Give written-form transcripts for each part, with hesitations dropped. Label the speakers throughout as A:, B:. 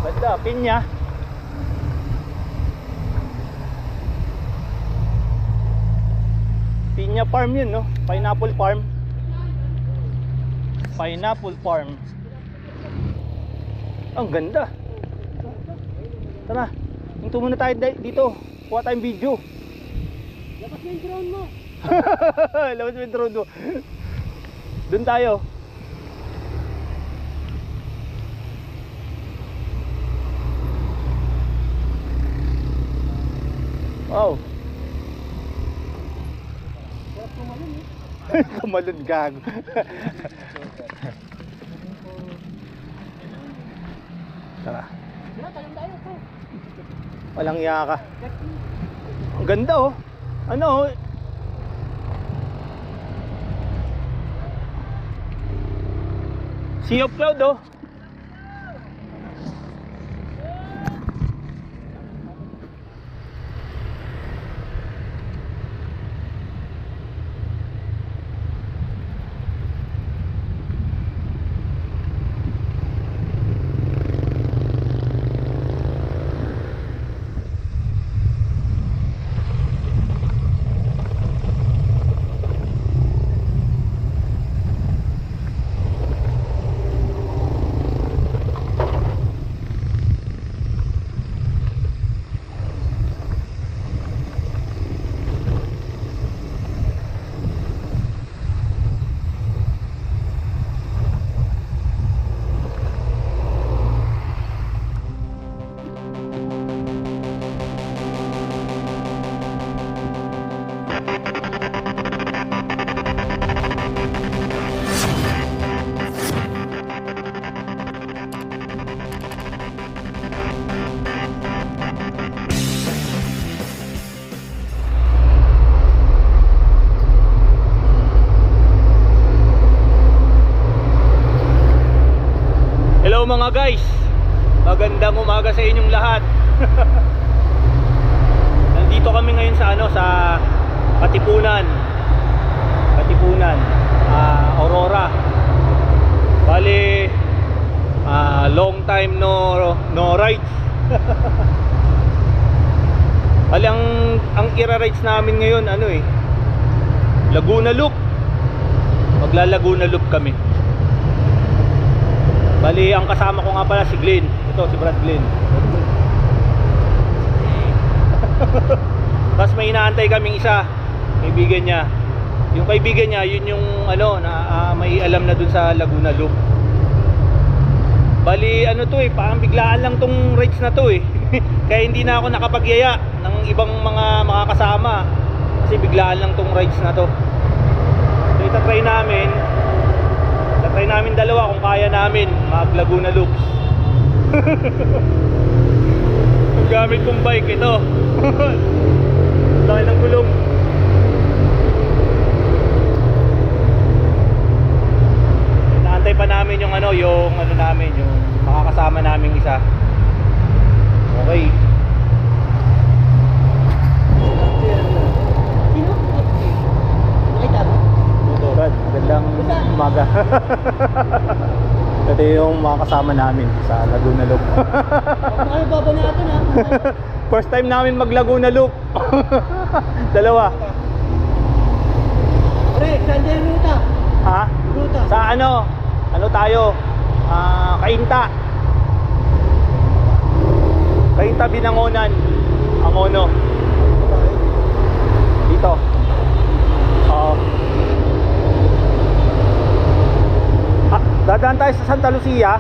A: Ganda, pinya. Pinya farm yun, no? Pineapple farm. Pineapple farm. Ang ganda. Tara, hinto muna tayo dito. Kuha tayong video.
B: Labas mo yung drone mo.
A: Labas mo yung drone mo. Doon tayo. Wow.
B: Sarap tumalon eh.
A: Kumalun gago. Tara.
B: Tara, talong tayo po.
A: Walang iya ka. Ang ganda oh. Ano oh. Sea of cloud oh. Hello mga guys, magandang umaga sa inyong lahat. Nandito kami ngayon sa sa Katipunan, Aurora. Bali, long time no rides. Bali ang ira-rides namin ngayon Laguna Loop. Magla-Laguna Loop kami. Bali, ang kasama ko nga pala si Glenn. Ito, si Brad Glenn. Tapos may inaantay kaming isa, kaibigan niya. Yung kaibigan niya, yun yung may alam na dun sa Laguna Loop. Bali, parang biglaan lang tong rides na to eh. Kaya hindi na ako nakapagyaya ng ibang mga makakasama. Kasi biglaan lang tong rides na to. So, itatry namin dalawa kung kaya namin mag Laguna Loops. Ang gamit kong bike ito. Laki ng gulong. Naantay pa namin yung yung makakasama naming isa. Okay.
B: Sino? Nakita mo?
A: Brad, magandang umaga. Ito yung mga kasama namin sa Laguna Loop.
B: Ano baba natin ha?
A: First time namin mag Laguna Loop. Dalawa.
B: Pre, saan tayo ruta?
A: Ha?
B: Ruta.
A: Sa tayo? Kainta. Kainta Binangonan. Angono. Dito. Dadaan tayo sa Santa Lucia.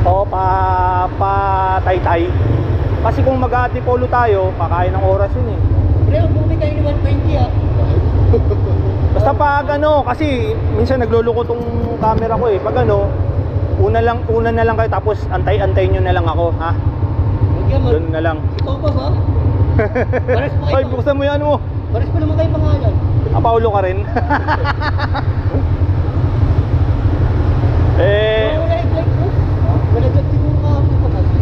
A: O pa Taytay. Kasi kung mag-Antipolo tayo, kakain ng oras yun eh.
B: Pre, umuwi kayo ni 120 ha?
A: Basta pag kasi minsan nagluloko tong camera ko eh. Pag una na lang kayo tapos antay-antay nyo na lang ako, ha? Doon na lang.
B: Ikaw ba ba? Pares pa
A: Ay,
B: kayo.
A: buksan mo yan mo.
B: Pares pa naman kayo pangalan.
A: Paulo ka rin.
B: Wala yung flight mo? Wala dyan siguro ka ako pa kasi.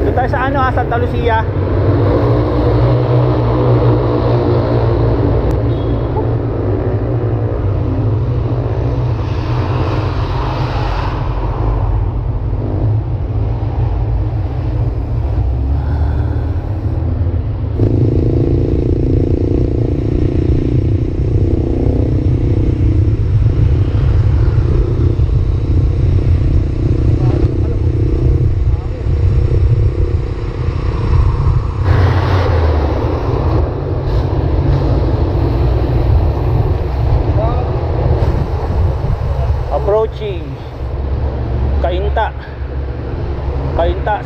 A: Doon tayo sa Santa Lucia.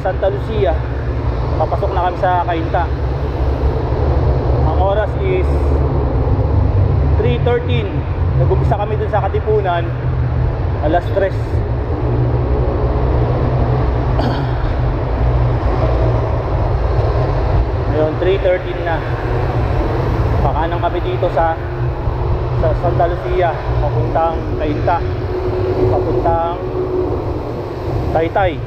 A: Santa Lucia. Papasok na kami sa Cainta. Ang oras is 3:13. Nag-umpisa kami dun sa Katipunan alas 3. Ngayon 3:13 na. Pakanang kami dito sa Santa Lucia, papuntang Cainta, papuntang Taytay.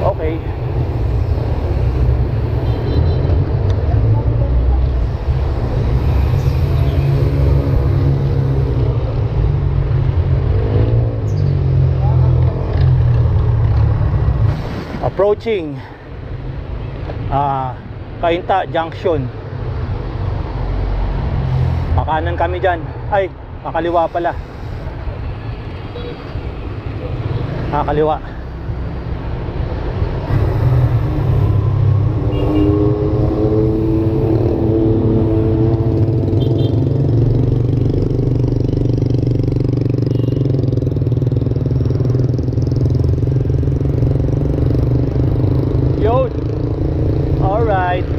A: Okay. Approaching Cainta Junction. Pakanan kami dyan. Ay, kakaliwa pala. Kakaliwa. Yo. Alright.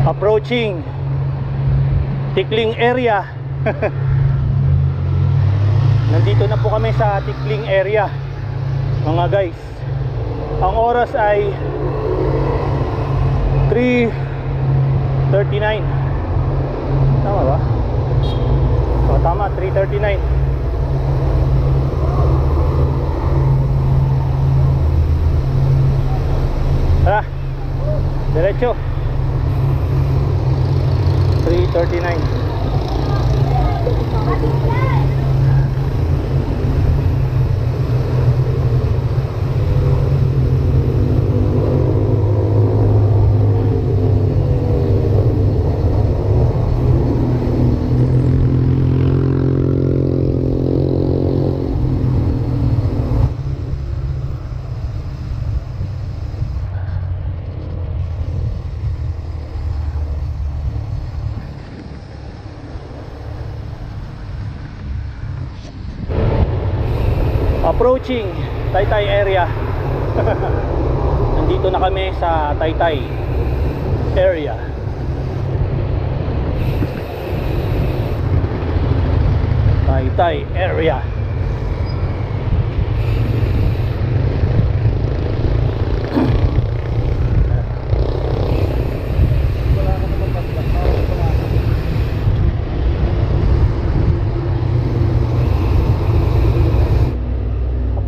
A: Approaching Tikling area. Nandito na po kami sa Tikling area, mga guys. Ang oras ay 3:39. Tama ba? O, tama, 3:39. Tara, diretso. 3:39. Approaching Taytay area. Nandito na kami sa Taytay area. Taytay area.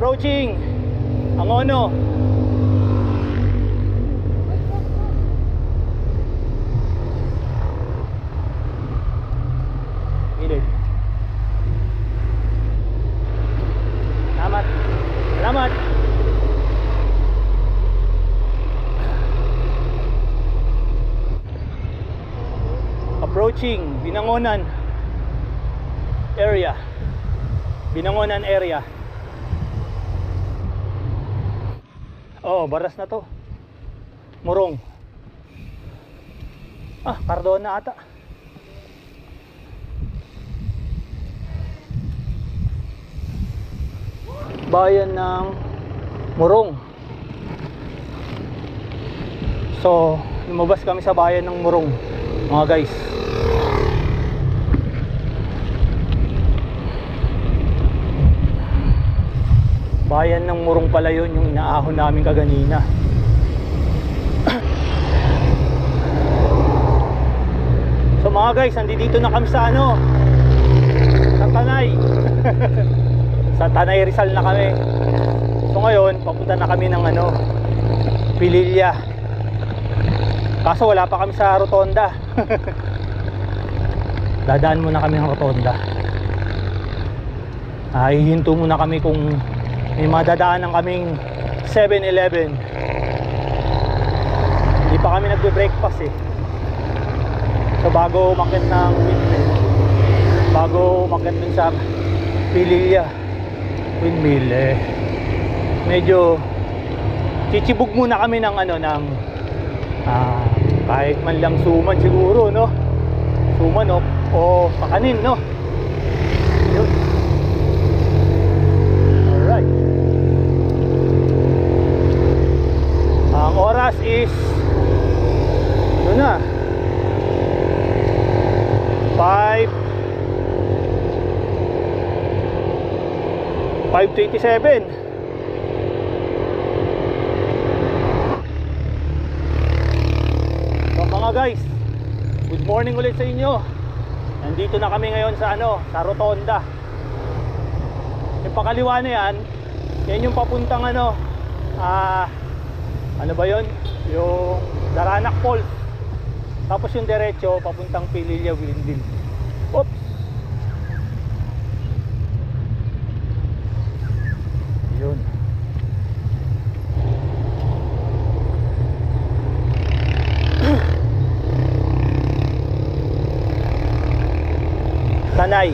A: Approaching Angono. Gilid. Salamat. Salamat. Approaching Binangonan area. Binangonan area. Oh, baras na to. Murong. Cardona ata. Bayan ng Murong. So, lumabas kami sa bayan ng Murong, mga guys. Bayan ng Murong pala yun, yung inaahon namin kaganina. So mga guys, nandito na kami sa sa Tanay. Sa Tanay Rizal na kami. So ngayon, papunta na kami ng Pililla. Kaso wala pa kami sa Rotonda. Dadaan muna kami ng Rotonda. Hihinto muna kami kung may madadaanan kaming 7-Eleven. Hindi pa kami nagbe-breakfast eh. So bago umakyat ng windmill, bago umakyat dun sa Pililla windmill, medyo chichibog muna kami ng kahit man lang suman siguro, no? Suman o pakanin, no? Yun. oras is ano na, 5:27. So mga guys, good morning ulit sa inyo. Nandito na kami ngayon sa sa Rotonda. Yung pakaliwa na yan yung papuntang ano ba yon? Yung Daranac Falls. Tapos yung diretso papuntang Pililla Windmill. Oops. Yun. Tanay.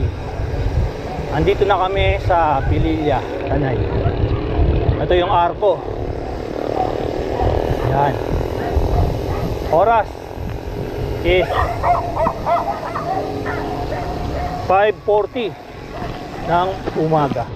A: Andito na kami sa Pililla, Tanay. Ito yung arko. Yan. Oras is 5:40 ng umaga.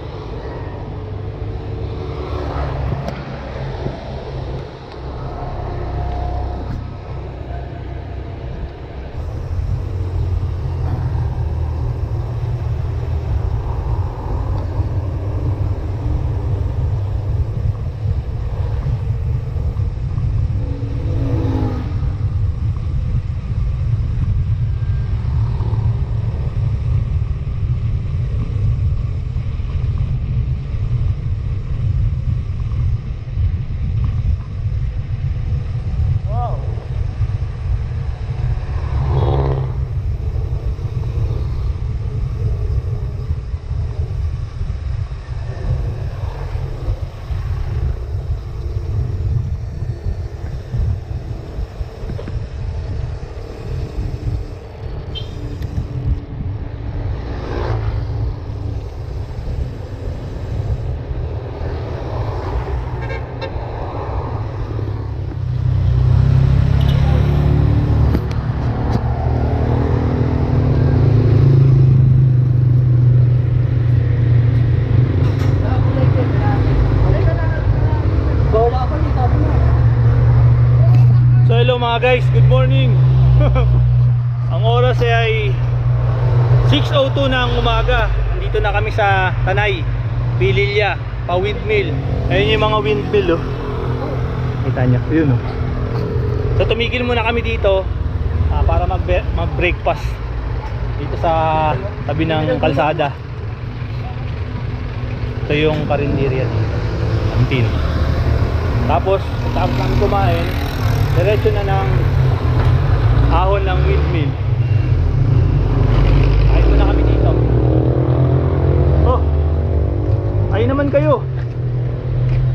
A: Mga guys, good morning. Ang oras ay 6:02 ng umaga. Nandito na kami sa Tanay, Pililla, pa windmill. Ayun yung mga windmill kita nyo, yun So tumigil muna kami dito para mag-breakfast dito sa tabi ng kalsada. Ito yung karinderya dito, kantin. Tapos kami kumain, diretso na ng ahon ng windmill. Ayun muna kami dito. Oh, ayun naman kayo.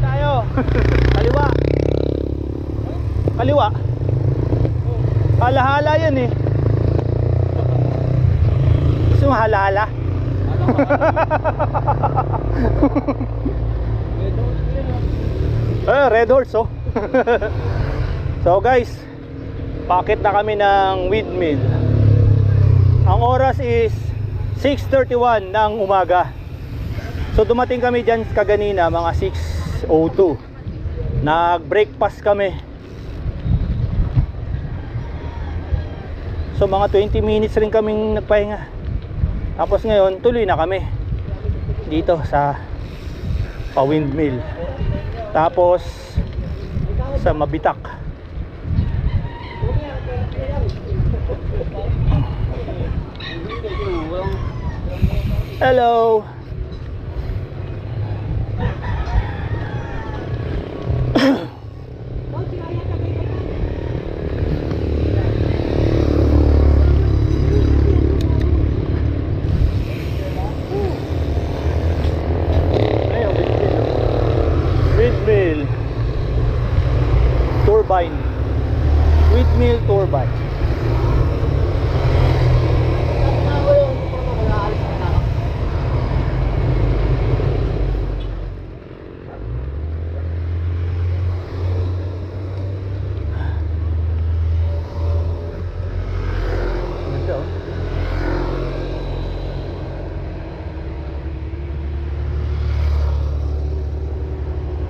A: Tayo. Kaliwa. Kaliwa. Hala-hala yan eh. Gusto mo hala-hala? Red horse oh. So guys, packet na kami ng windmill. Ang oras is 6:31 ng umaga. So dumating kami dyan kaganina mga 6:02. Nag-breakfast kami. So mga 20 minutes rin kaming nagpahinga. Tapos ngayon tuloy na kami dito sa pa-windmill. Tapos sa Mabitak. Hello. Windmill. Turbine. Windmill turbine.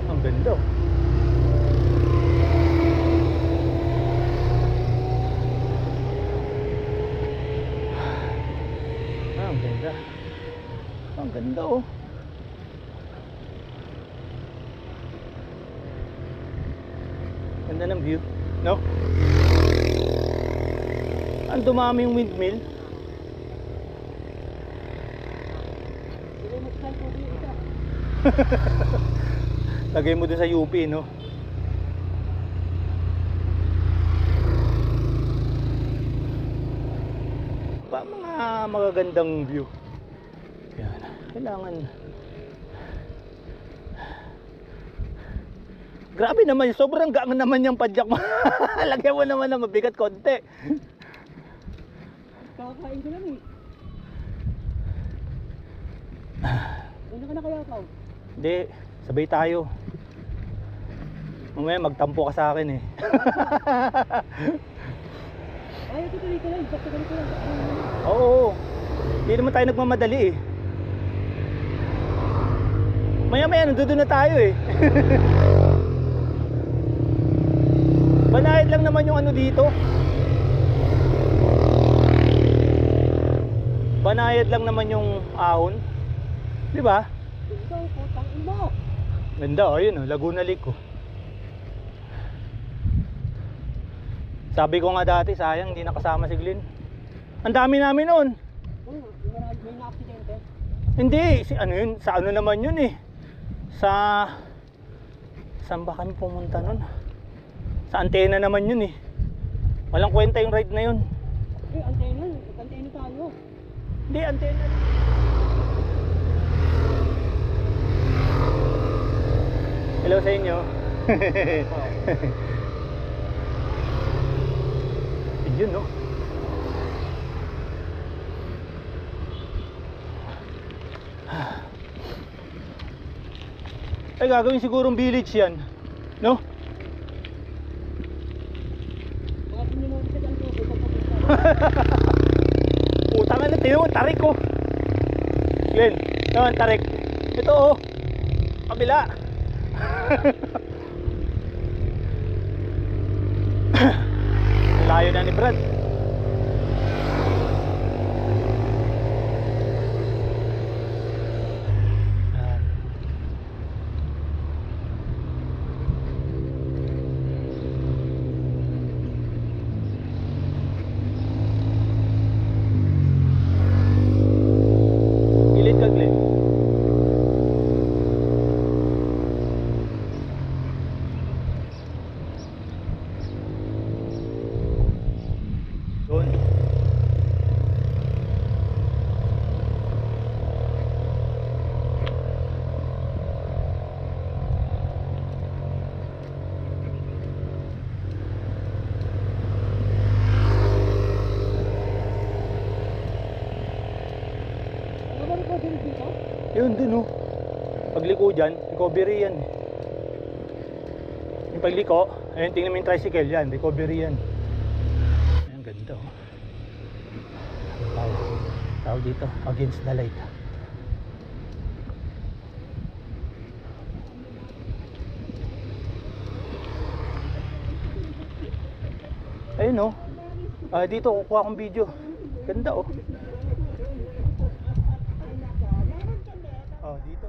A: Ang ganda. Ganda oh. Ganda ng view, no? Ang dumami yung windmill.
B: Hindi mo saan po yung isa.
A: Lagay mo dun sa UP, no? Pa mga magagandang view. Yan. Kailangan. Grabe naman, sobrang gaan naman yung padyak mo. Lagyan mo naman na mabigat konti.
B: Kakain ko lang eh. Ano ka na kaya ikaw?
A: Hindi, sabay tayo. Mamaya magtampo ka sa akin eh.
B: Ay, ito tuloy ka lang. Basta tuloy ka lang.
A: Oo. Hindi naman tayo nagmamadali eh. Maya-maya nandun na tayo eh. Banayad lang naman yung ano dito. Banayad lang naman yung ahon. Di ba?
B: Ikaw, putang imo.
A: Ganda, ayun oh, Laguna Lake oh. Sabi ko nga dati, sayang hindi nakasama si Glenn. Ang dami namin noon.
B: May na-aksidente.
A: Hindi, si ano yun, sa ano naman yun eh. Saan ba kami pumunta nun? Sa antena naman yun eh. Walang kwenta yung ride na yun.
B: Eh, antena tayo.
A: Hindi, antena. Hello sa inyo. Yun no. Ay gagawin sigurong village yan, no?
B: Mga pinunod sa dyan po.
A: Utang na tayo, tarik ko. Glenn, naman tarik. Ito oh, kabila. Layo na ni Brad. Gilid ka, Glenn. Doon.
B: Ano ba rin dito?
A: Yun din oh. Pagliko dyan, recovery yan. Yung pagliko, ayun tingnan mo yung tricycle yan, recovery yan. Ayan, ganda oh. Tawag dito, against the light. Ayun oh. Dito kukuha akong video. Ganda oh. Dito.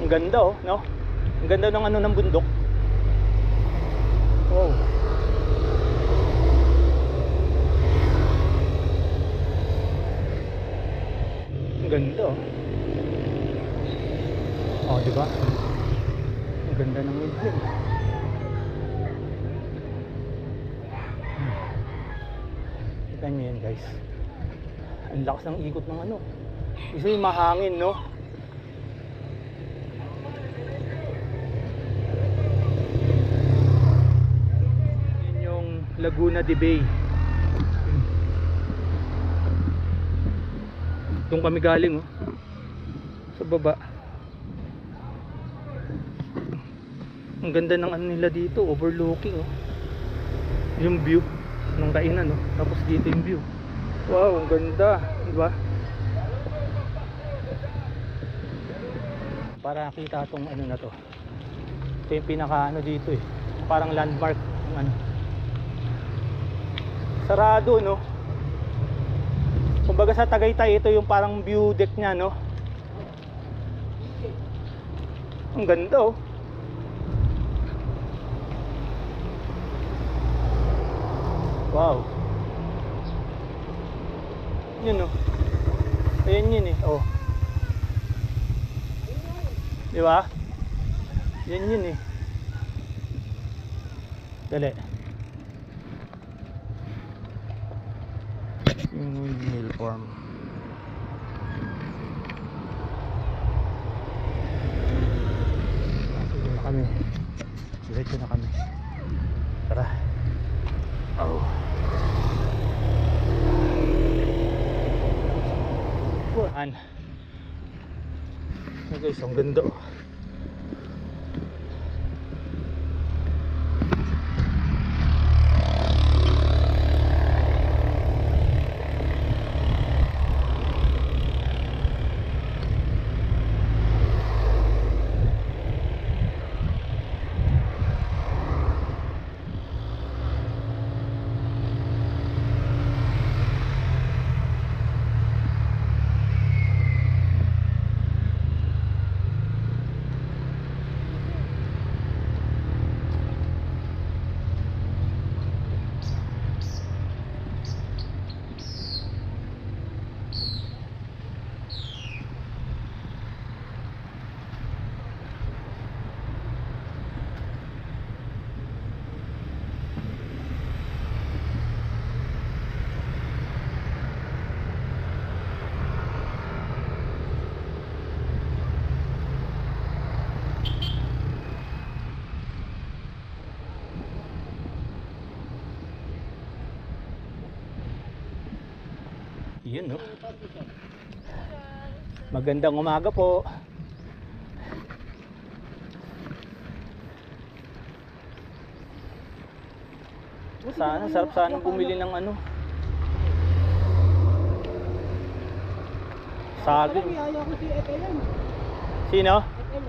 A: Ang ganda oh, no? Ang ganda ng ano ng bundok. Wow. Ang ganda oh. Oh, di ba? Ang ganda ng windmill. Tignan nyo yan guys. Ang lakas ng ikot ng ano. Isa yung mahangin, no? Yan yung Laguna de Bay. Doon kami galing, oh. Sa baba. Ang ganda ng ano nila dito, overlooking, oh. Yung view ng kainan, no? Tapos dito yung view. Wow, ang ganda, diba? Para nakita tong ano na to. Ito yung pinaka ano dito eh. Parang landmark ng ano. Sarado, no? Kumbaga sa Tagaytay, ito yung parang view deck niya, no? Ang ganda, oh. Wow. Yun, oh. Ayan yun eh, oh. Di ba? Yan yun eh. Dali. Yung windmill farm. Sige na kami. Diretso na kami. Tara. Oh. Buwan. Ay guys, ang ganda. Yun, no? Magandang umaga po. Sana, sarap sana bumili ng ano. Saging.
B: Ayaw ko si FLM.
A: Sino?
B: FLM.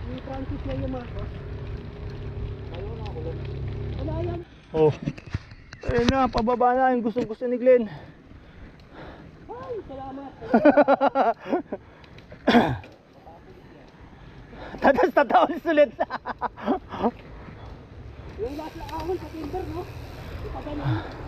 B: Yung Francis na yung Marcos. Ayaw na ako lang. Wala yan.
A: Oh. Ayun na, pababa na yung gusto ni Glenn.
B: Ay, salamat.
A: Tatas-tataon sulit.
B: Yung last na ahon sa timber, no? Ipaganon.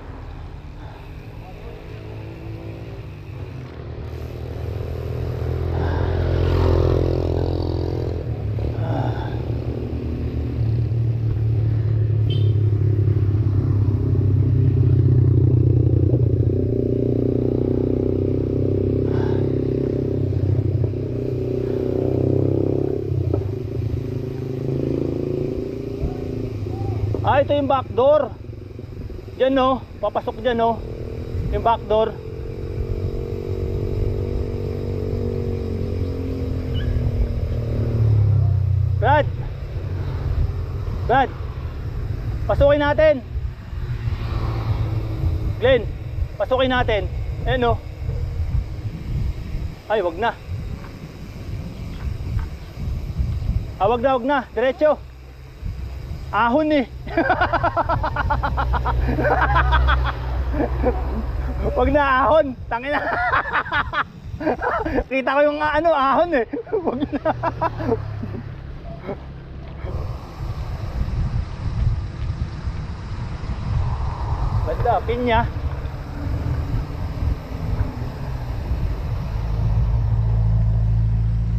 A: Ah, ito yung back door. Diyan, no? Papasok dyan, no? Yung back door. Brad! Brad! Pasukin natin! Glenn! Pasukin natin! Ayan, no? Ay, wag na. Ah, wag na. Diretso. Ahon eh. Wag na ahon. Tangina. Kita ko yung ano, ahon eh. Wag na. Banda, pinya.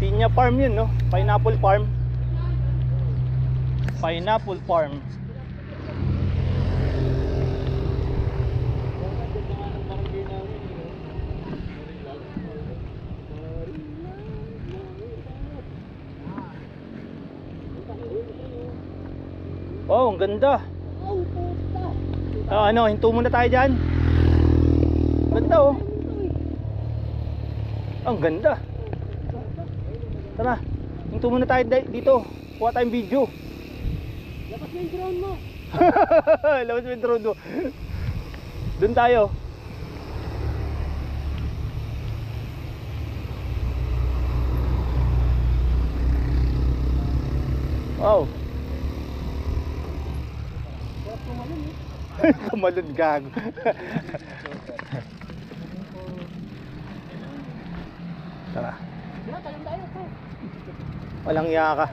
A: Pinya farm yun, no? Pineapple farm. Pineapple farm. Oh, ang ganda.
B: Ay, puta.
A: Ano, hinto muna tayo dyan. Ganda oh. Ang ganda. Tara, hinto muna tayo dito. Kuha tayong video.
B: Labas na yung drone mo.
A: Labas mo yung drone mo. Doon tayo. Wow.
B: Sarap tumalon eh.
A: Tumalon gago. Tara.
B: Kaya tayo po.
A: Walang iya ka.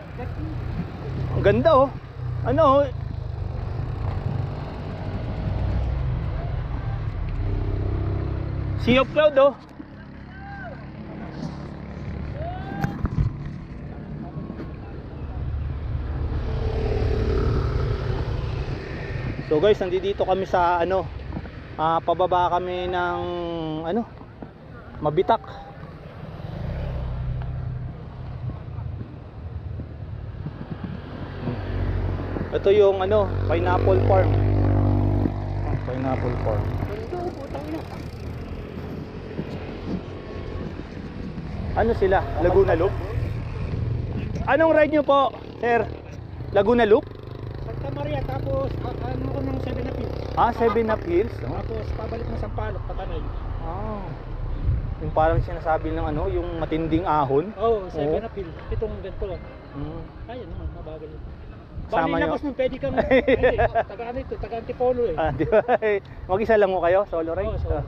A: Ang ganda oh. Ano oh. Sea of Cloud oh. So guys, nandito kami sa ano, pababa kami ng ano, Mabitak. Ito yung ano, pineapple farm. Pineapple farm.
B: Ganda oh, putang ina.
A: Ano sila? Laguna Loop? Anong ride nyo po, sir? Laguna Loop?
B: Santa Maria, tapos ano ko ng 7 up Hills.
A: Ah, 7 Up Hills? Oh.
B: Tapos pabalik mo Sampaloc, Patanay.
A: Ah. Yung parang sinasabi ng ano, yung matinding ahon.
B: Oo, 7
A: Oo.
B: Up Hills. Itong ganito lang.
A: Mm.
B: Kaya naman, mabagal yun.
A: Sama
B: Bali
A: nyo?
B: labas nun, pwede kang, hindi, taga ano ito, taga Antipolo eh.
A: Ah, di ba? Mag-isa lang mo kayo? Solo ride?
B: Oo, solo.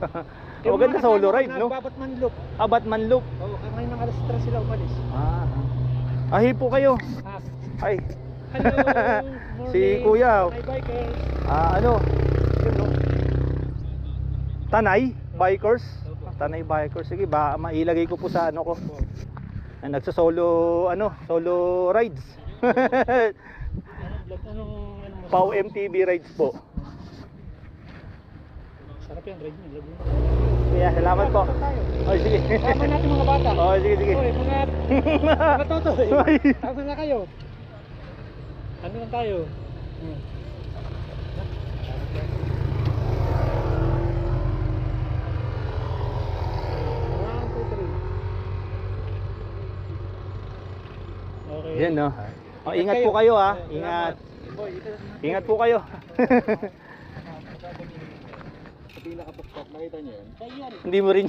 A: Oh, maganda solo ride, no?
B: Nagbabatman loop.
A: Ah, Batman Loop.
B: Oo, ngayon ng alas 3 sila umalis.
A: Ah. Ahi po kayo.
B: Ah,
A: Ay.
B: hello, morning.
A: Si Kuya.
B: Hi bikers.
A: Ano? Yun, no? Tanay Bikers. Tanay Bikers. Sige, ba mailagay ko po sa ano ko. Nagso-solo ano, solo rides.
B: Anong mo?
A: Pau MTB rides po.
B: Sarap yan, ride nyo.
A: Kaya salamat po. Oh, sige.
B: Tama natin mga bata.
A: Oh, sige, sige.
B: Oy, mga toto.
A: Ay.
B: Tama na kayo. Ano lang tayo? One, two, three. Okay.
A: Yan, no? Oh, ingat po kayo, ha. Ingat.
B: Boy, ito.
A: Ingat po kayo.
B: Sabi nakapukpok, nakita niyo yun? Kaya yan.
A: Hindi mo rin.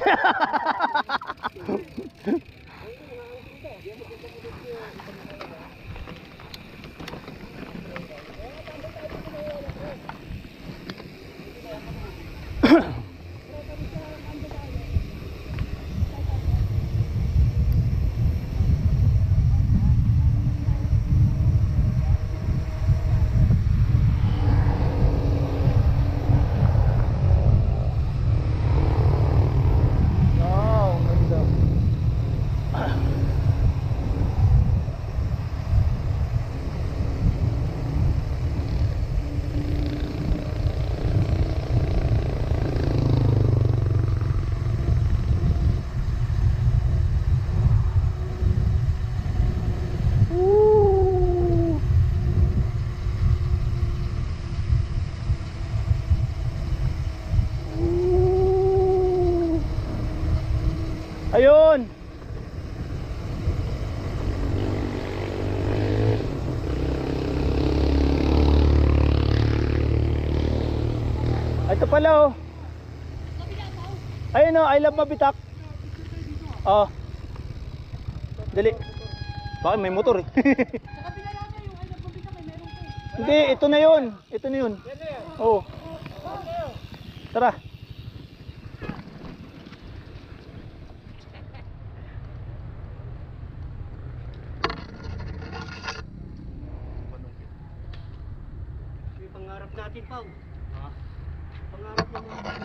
A: Oh, ganda. Woo! Woo! Ayun. Ito pala oh. Ayun oh, I love Mabitak. Oh. Dali. Bakit may motor eh? Hindi, ito na yun. Ito na yun. Oh. Tara.
B: Yung pangarap natin, Pao. Ha? Pangarap naman.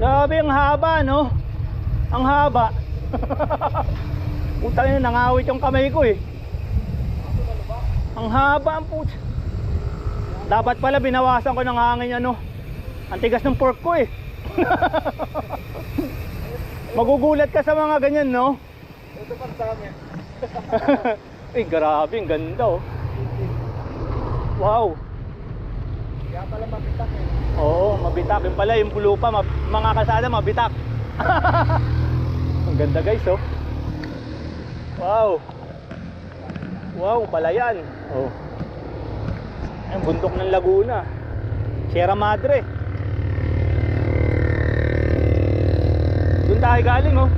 A: Grabe, ang haba, no? Ang haba. Putang ina, nangawit yung kamay ko eh. Ang haba ang put. Dapat pala binawasan ko ng hangin ano. Ang tigas ng pork ko eh. Magugulat ka sa mga ganyan, no?
B: Ito pang dami.
A: Ay, grabe, ang ganda oh. Wow.
B: Kaya pala mapitak eh.
A: Oo, mabitak. Yung pala, yung pulupa, mga kalsada, mabitak. Ang ganda guys, oh. Wow. Wow, palayan. Oh. Ayun, bundok ng Laguna. Sierra Madre. Doon tayo galing, oh.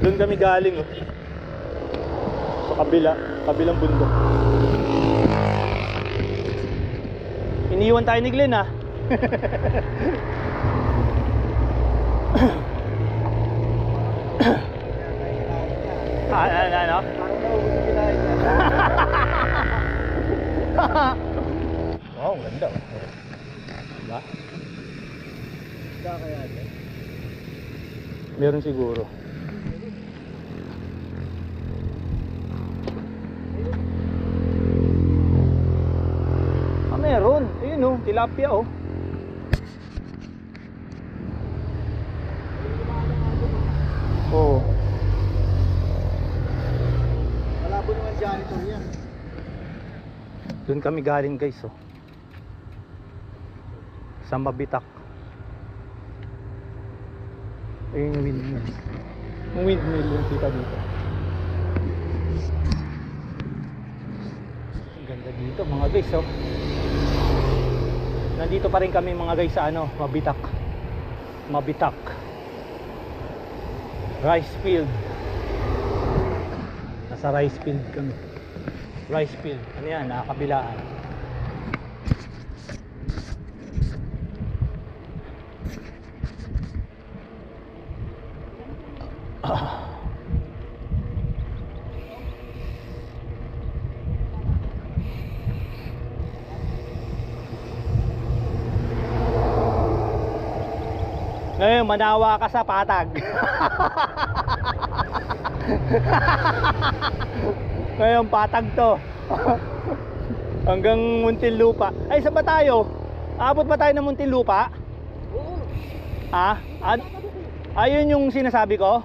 A: Doon kami galing, oh. Sa kabilang bundok. Iniwan tayo ni Glenn, ah. Ano?
B: Parang nauwi yung kinain niya.
A: Wow, ang ganda. Diba?
B: Kaya kaya niya.
A: Meron siguro. Meron. Ayun oh, tilapia oh. Oo.
B: Malabo naman janitor yan.
A: Doon kami galing guys oh. Sa Mabitak. Ayun yung windmill. Yung windmill yung kita dito. Ang ganda dito mga guys oh. Nandito pa rin kami mga guys sa ano, Mabitak. Mabitak. Rice field. Nasa rice field kami. Rice field. Ano yan? Nakakabilaan. Ngayon, manawa ka sa patag. Ngayon, patag to. Hanggang Muntinlupa. Ay, saan ba tayo? Abot ba tayo ng Muntinlupa?
B: Oo.
A: Ha? Ayun yung sinasabi ko?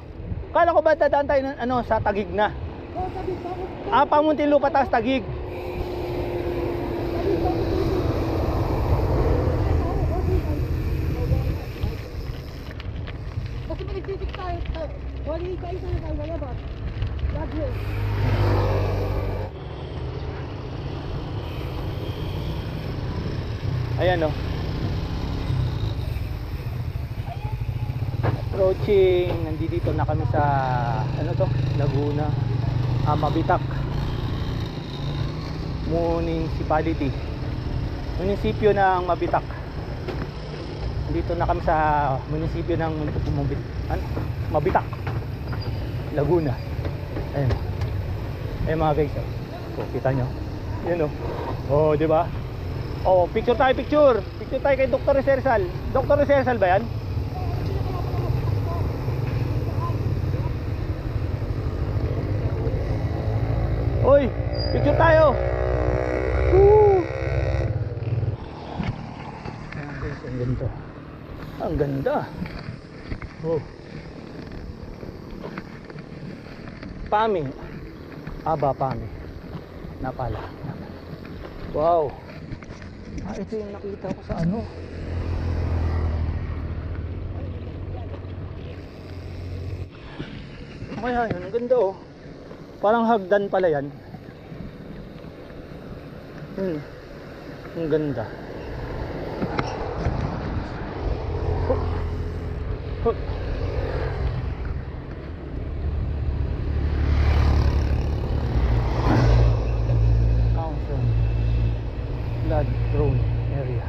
A: Kala ko ba dadaan tayo ng, ano, sa Tagig na?
B: Oo, sabi ko.
A: Pa Muntinlupa tapos Tagig.
B: Kasi pinagtitik tayo. Wali kayo sa tayo lalabas. Lagi.
A: Ayan oh. Approaching, nandito na kami sa ano to? Laguna, Mabitak Municipality. Munisipyo ng Mabitak. Dito na kami sa munisipyo ng Mabitak, Laguna. Ayan. Ayan mga guys. Oh, kita nyo. Ayan oh. Oh, di ba? Oh, picture tayo, picture. Picture tayo kay Dr. Resersal. Dr. Resersal ba yan? Oy, picture tayo. Woo! Ayan guys, ang ganda. Ang ganda. Oh. Pami. Aba, Pami. Napala. Wow. Ito yung nakita ko sa ano. Kaya yun, ang ganda oh. Parang hagdan pala yan. Ang ganda. Council flood prone area.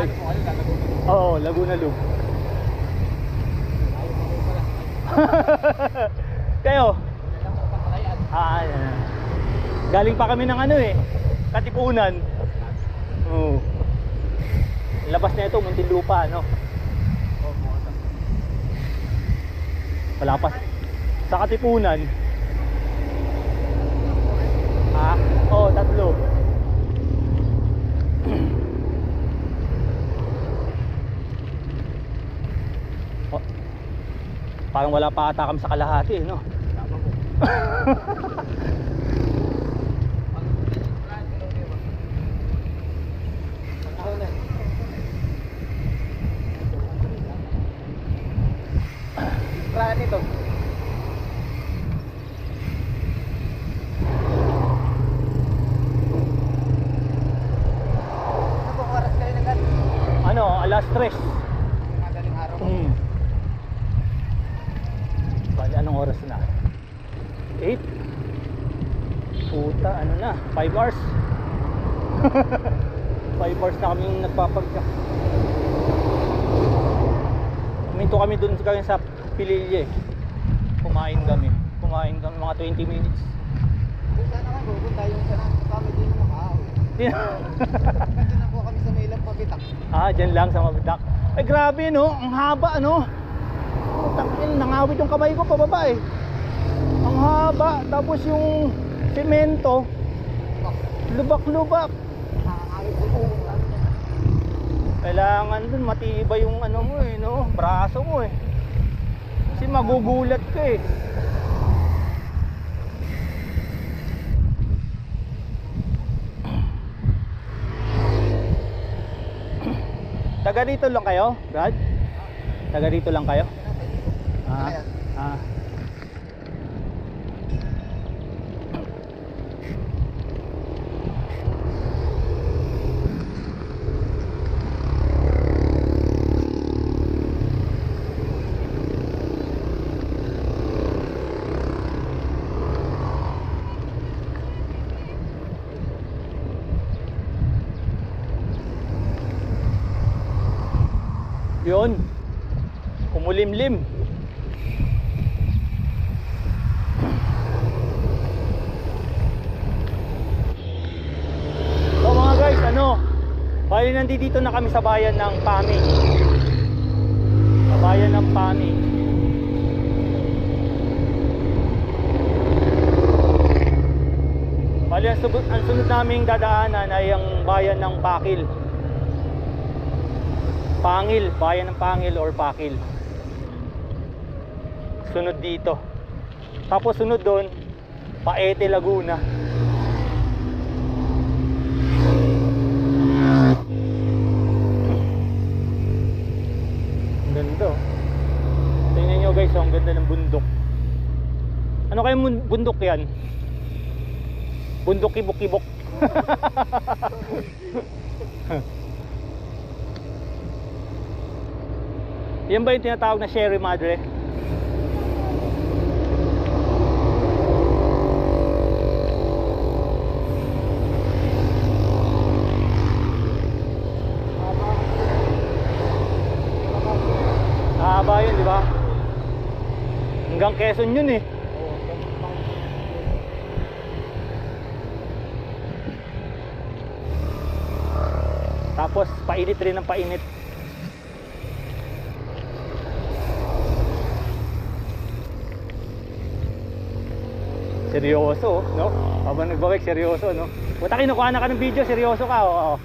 A: Ay.
B: Ano po kayo, Laguna?
A: Oo, Laguna Loop.
B: Ayaw mo pala.
A: Kayo?
B: Kailan ko patalayan?
A: Yan. Galing pa kami ng ano eh, Katipunan. Oo. Labas na ito, Muntinlupa, no?
B: Oo, mga
A: Wala pa. Sa Katipunan. Oo, 3. Oh, parang wala pa ata kami sa kalahati, no?
B: tama po. Plan ito. Ano pong oras kayo nagad?
A: Ano, alas 3.
B: Madaling araw po.
A: Bali, anong oras na? 8? Puta, ano na? 5 hours? 5 hours na kaming nagpapagyak. Minto kami dun sa Pililye. Kumain kami mga 20 minutes.
B: Kung saan naman pupunta yung saan kami din makaawi. Nandun na po kami sa may ilang pabitak.
A: Dyan lang sa Mabidak. Ay grabe no, ang haba ano. Putang, nangawit yung kamay ko pababa eh. Ang haba, tapos yung semento lubak-lubak.
B: Nakakawit po po.
A: Kailangan dun matibay yung ano mo eh, no? Braso mo eh. Kasi magugulat ka eh. Taga dito lang kayo, Brad? Taga dito lang kayo?
B: Ayan.
A: Yun, kumulimlim. So mga guys, bali nandito na kami sa bayan ng Pami. Sa bayan ng Pami. Bali ang sunod naming dadaanan ay ang bayan ng Pakil. Pangil, bayan ng Pangil or Pakil. Sunod dito. Tapos sunod doon, Paete, Laguna. Ang ganda. Tingnan nyo guys, ang ganda ng bundok. Ano kayong bundok yan? Bundok Kibok-Kibok. Yan ba yung tinatawag na Sierra Madre? Haba yun, di ba? Hanggang Quezon yun eh. Tapos painit rin ng painit. Seryoso, no? Habang nagbabike, seryoso, no? Puta, kinukuha na ka ng video, seryoso ka, oo.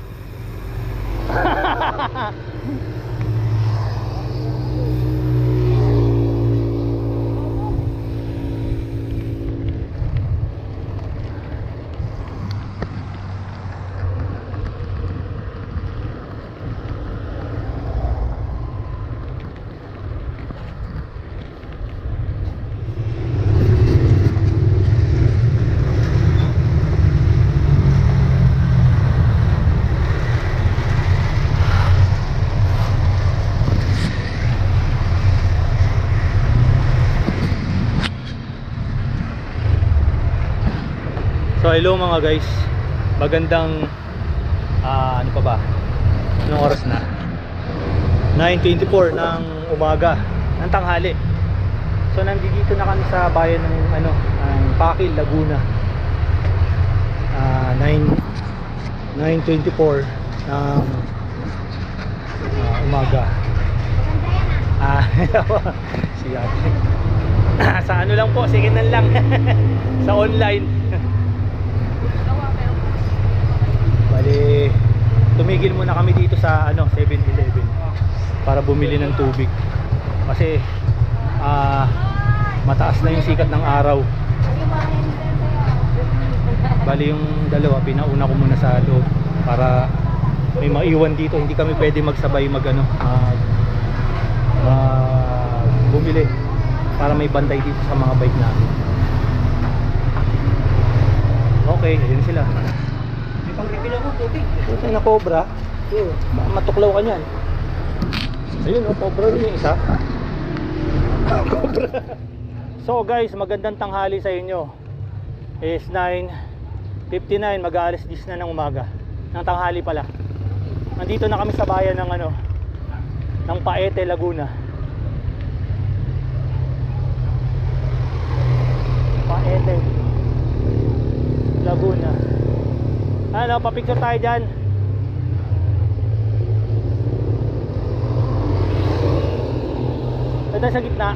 A: So hello mga guys, magandang ano pa ba, Anong oras na? 9:24 ng umaga, ng tanghali. So nandito na kami sa bayan ng ng Pakil, Laguna. 9:24 ng umaga. Si ate. Sa ano lang po, signal lang. Sa online. Bali, tumigil muna kami dito sa 7-Eleven para bumili ng tubig. Kasi mataas na yung sikat ng araw. Bali yung dalawa, pinauna ko muna sa loob para may maiwan dito. Hindi kami pwede magsabay bumili para may bantay dito sa mga bike namin. Okay, ayun sila.
B: May pang-refill ako, tubig.
A: Ito na cobra. Matuklaw ka niyan. Ayun, cobra rin yung isa. Cobra. So guys, magandang tanghali sa inyo. Is 9:59, mag-aalis 10 na ng umaga. Ng tanghali pala. Nandito na kami sa bayan ng ng Paete, Laguna. Paete, Laguna. Pa-picture tayo dyan. Ito sa gitna.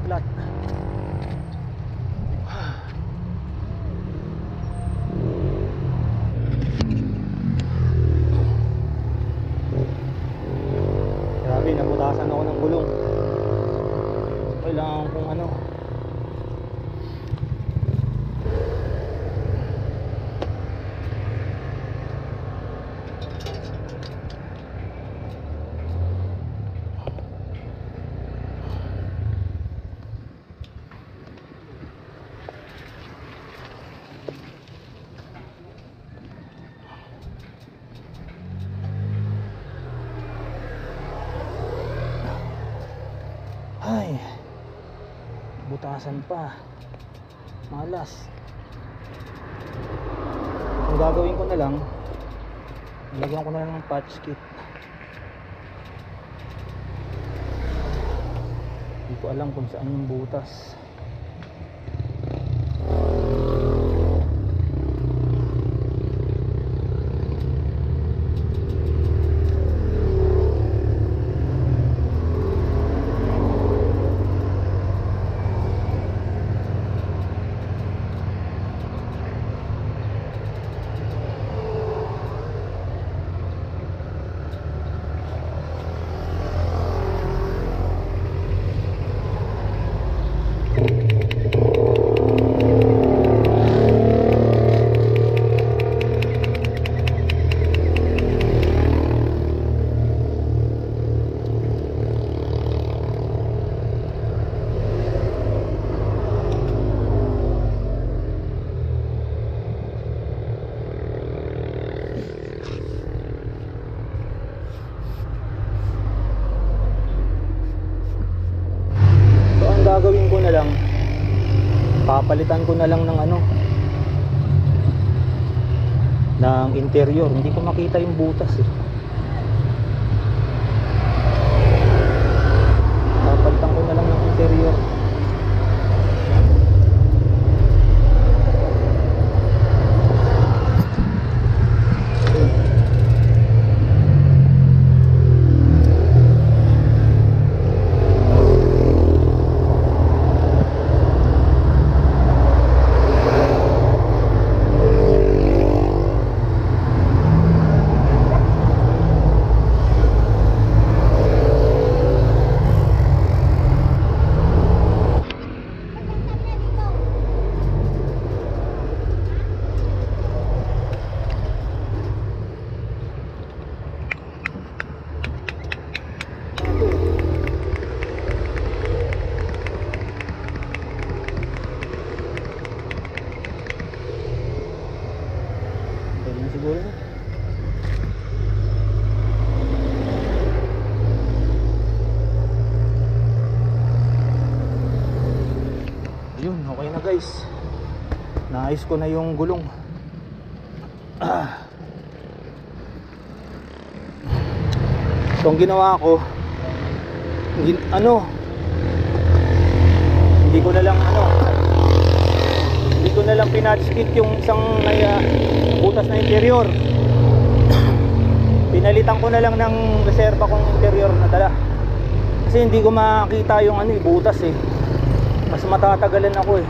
A: flat. Grabe, nabutasan ako ng gulong. Kailangan kong ano, ay, butasan pa, malas. Ang gagawin ko na lang, lagyan ko na lang ng patch kit. Hindi ko alam kung saan yung butas. Gagawin ko na lang, papalitan ko na lang ng ano, ng interior. Hindi ko makita yung butas eh. Papalitan ko na lang ng interior. Siguro na. Yun, okay na guys. Naayos ko na yung gulong. Itong ginawa ko, hindi ko na lang pinatch kit yung isang butas na interior. Pinalitan ko na lang ng reserva kong interior na dala. Kasi hindi ko makita yung butas eh. Mas matatagalan ako eh.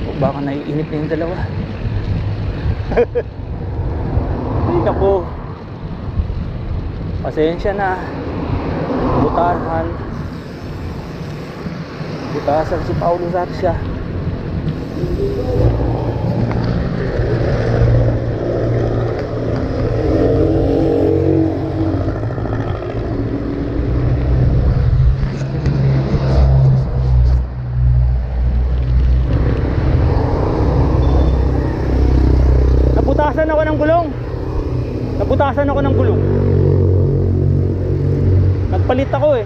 A: O baka naiinip na yung dalawa. Ay naku, pasensya na. Butasan si Paulo Zarcia. Nabutasan ako ng gulong. Nagpalit ako eh.